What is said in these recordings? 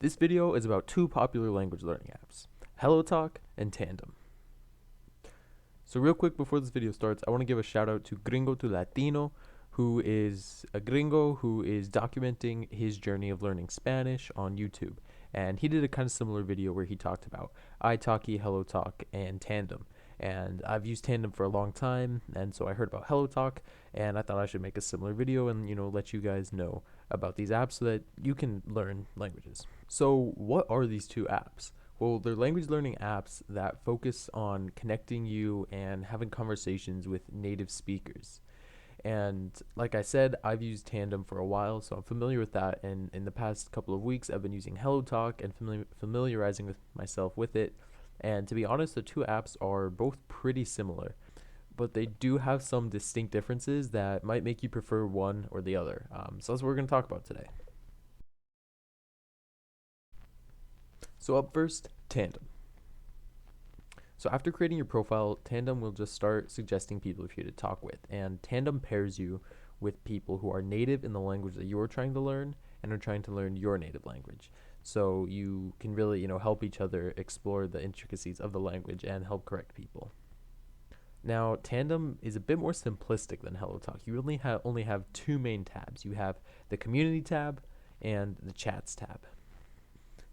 This video is about two popular language learning apps, HelloTalk and Tandem. So real quick before this video starts, I want to give a shout out to Gringo to Latino, who is a gringo who is documenting his journey of learning Spanish on YouTube. And he did a kind of similar video where he talked about italki, HelloTalk, and Tandem. And I've used Tandem for a long time, and so I heard about HelloTalk, and I thought I should make a similar video and, let you guys know about these apps so that you can learn languages. So what are these two apps? Well, they're language learning apps that focus on connecting you and having conversations with native speakers. And like I said, I've used Tandem for a while, so I'm familiar with that. And in the past couple of weeks, I've been using HelloTalk and familiarizing with myself with it. And to be honest, the two apps are both pretty similar, but they do have some distinct differences that might make you prefer one or the other. So that's what we're going to talk about today. So up first, Tandem. So after creating your profile, Tandem will just start suggesting people for you to talk with, and Tandem pairs you with people who are native in the language that you're trying to learn and are trying to learn your native language. So you can really, help each other explore the intricacies of the language and help correct people. Now, Tandem is a bit more simplistic than HelloTalk. You only have two main tabs. You have the Community tab and the Chats tab.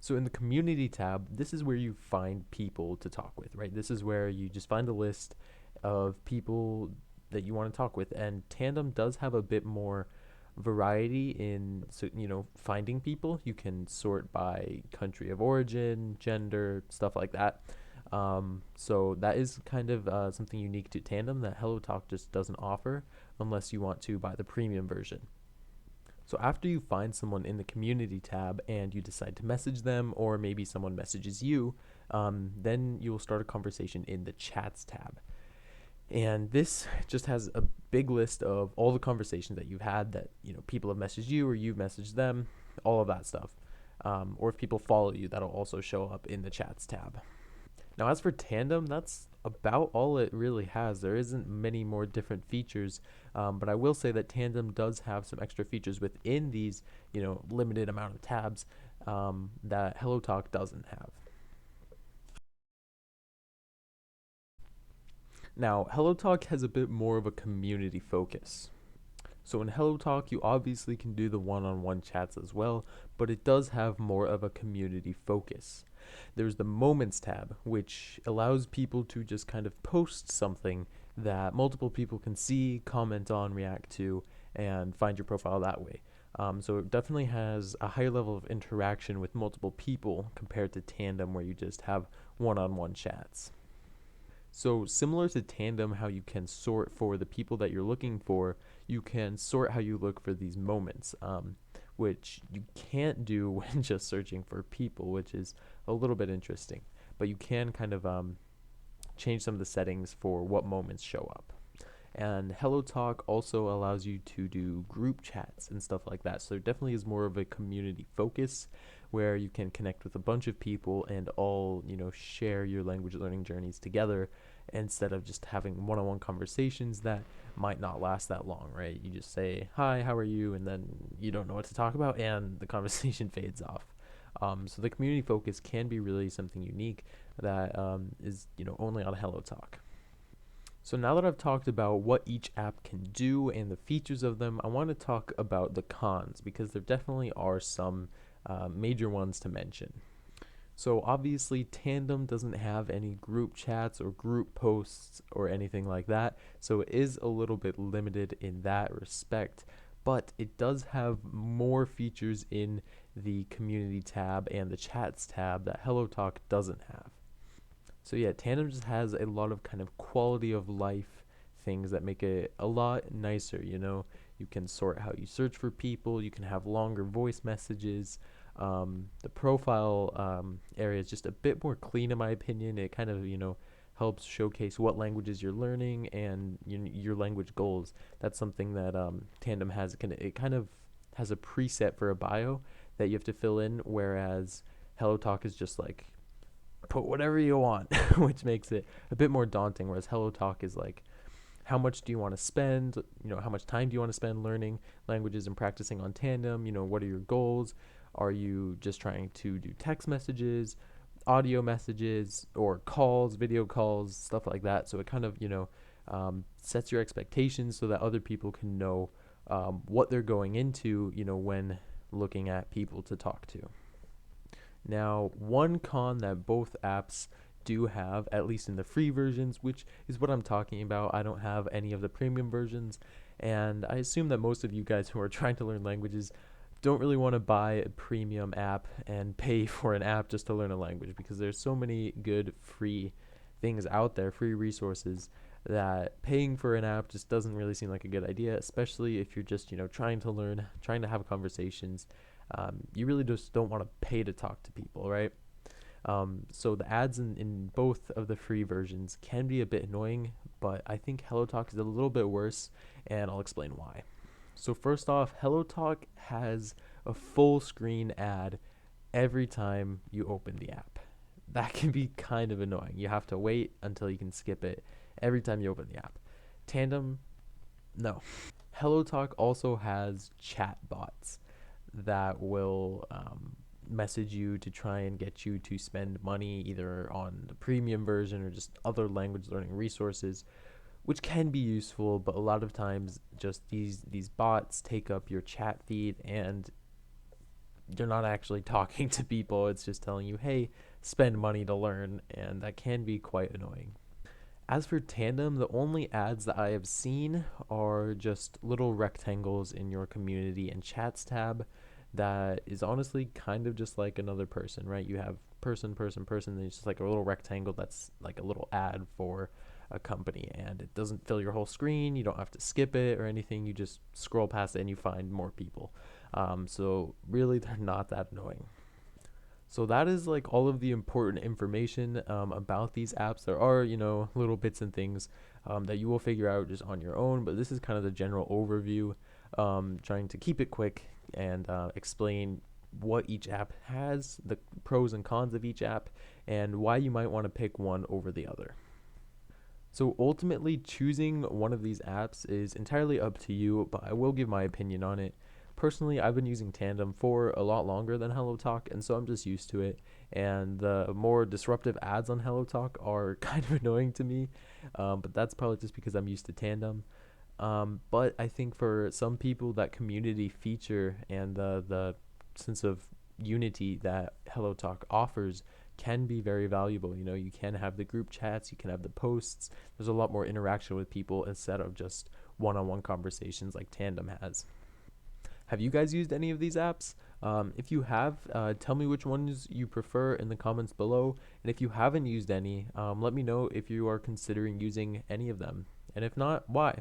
So in the Community tab, this is where you find people to talk with, right? This is where you just find a list of people that you want to talk with, and Tandem does have a bit more variety in finding people. You can sort by country of origin, gender, stuff like that. So that is kind of something unique to Tandem that HelloTalk just doesn't offer unless you want to buy the premium version. So after you find someone in the Community tab and you decide to message them, or maybe someone messages you, then you will start a conversation in the Chats tab. And this just has a big list of all the conversations that you've had that, people have messaged you or you've messaged them, all of that stuff. Or if people follow you, that'll also show up in the Chats tab. Now, as for Tandem, that's about all it really has. There isn't many more different features, but I will say that Tandem does have some extra features within these, limited amount of tabs that HelloTalk doesn't have. Now, HelloTalk has a bit more of a community focus. So in HelloTalk, you obviously can do the one-on-one chats as well, but it does have more of a community focus. There's the Moments tab, which allows people to just kind of post something that multiple people can see, comment on, react to, and find your profile that way. So it definitely has a higher level of interaction with multiple people compared to Tandem, where you just have one-on-one chats. So similar to Tandem, how you can sort for the people that you're looking for, you can sort how you look for these moments, which you can't do when just searching for people, which is a little bit interesting. But you can kind of change some of the settings for what moments show up. And HelloTalk also allows you to do group chats and stuff like that. So there definitely is more of a community focus where you can connect with a bunch of people and all, share your language learning journeys together instead of just having one-on-one conversations that might not last that long, right? You just say, hi, how are you? And then you don't know what to talk about and the conversation fades off. So the community focus can be really something unique that is, only on HelloTalk. So now that I've talked about what each app can do and the features of them, I want to talk about the cons, because there definitely are some major ones to mention. So obviously Tandem doesn't have any group chats or group posts or anything like that, so it is a little bit limited in that respect, but it does have more features in the Community tab and the Chats tab that HelloTalk doesn't have. So yeah, Tandem just has a lot of kind of quality of life things that make it a lot nicer. You can sort how you search for people, you can have longer voice messages. The profile area is just a bit more clean in my opinion. It kind of, helps showcase what languages you're learning and your language goals. That's something that Tandem has. It kind of has a preset for a bio that you have to fill in, whereas HelloTalk is just like, put whatever you want, which makes it a bit more daunting, whereas HelloTalk is like, how much do you want to spend, how much time do you want to spend learning languages and practicing on Tandem, what are your goals, Are you just trying to do text messages, audio messages, or calls, video calls, stuff like that? So it kind of, sets your expectations so that other people can know what they're going into, when looking at people to talk to. Now, one con that both apps do have, at least in the free versions, which is what I'm talking about. I don't have any of the premium versions, and I assume that most of you guys who are trying to learn languages don't really want to buy a premium app and pay for an app just to learn a language, because there's so many good free things out there, free resources, that paying for an app just doesn't really seem like a good idea, especially if you're just, trying to learn, trying to have conversations. You really just don't want to pay to talk to people, right? So the ads in both of the free versions can be a bit annoying, but I think HelloTalk is a little bit worse, and I'll explain why. So first off, HelloTalk has a full screen ad every time you open the app. That can be kind of annoying. You have to wait until you can skip it every time you open the app. Tandem, no. HelloTalk also has chat bots that will message you to try and get you to spend money either on the premium version or just other language learning resources, which can be useful, but a lot of times just these bots take up your chat feed and you're not actually talking to people. It's just telling you, hey, spend money to learn, and that can be quite annoying. As for Tandem, the only ads that I have seen are just little rectangles in your community and chats tab that is honestly kind of just like another person, right? You have person, person, person, and it's just like a little rectangle that's like a little ad for a company, and it doesn't fill your whole screen. You don't have to skip it or anything. You just scroll past it and you find more people. So really, they're not that annoying. So that is like all of the important information about these apps. There are, little bits and things that you will figure out just on your own, but this is kind of the general overview, trying to keep it quick and explain what each app has, the pros and cons of each app, and why you might want to pick one over the other. So ultimately, choosing one of these apps is entirely up to you, but I will give my opinion on it. Personally, I've been using Tandem for a lot longer than HelloTalk, and so I'm just used to it. And the more disruptive ads on HelloTalk are kind of annoying to me, but that's probably just because I'm used to Tandem. But I think for some people, that community feature and the sense of unity that HelloTalk offers can be very valuable. You can have the group chats, you can have the posts. There's a lot more interaction with people instead of just one-on-one conversations like Tandem has. Have you guys used any of these apps? If you have, tell me which ones you prefer in the comments below. And if you haven't used any, let me know if you are considering using any of them. And if not, why?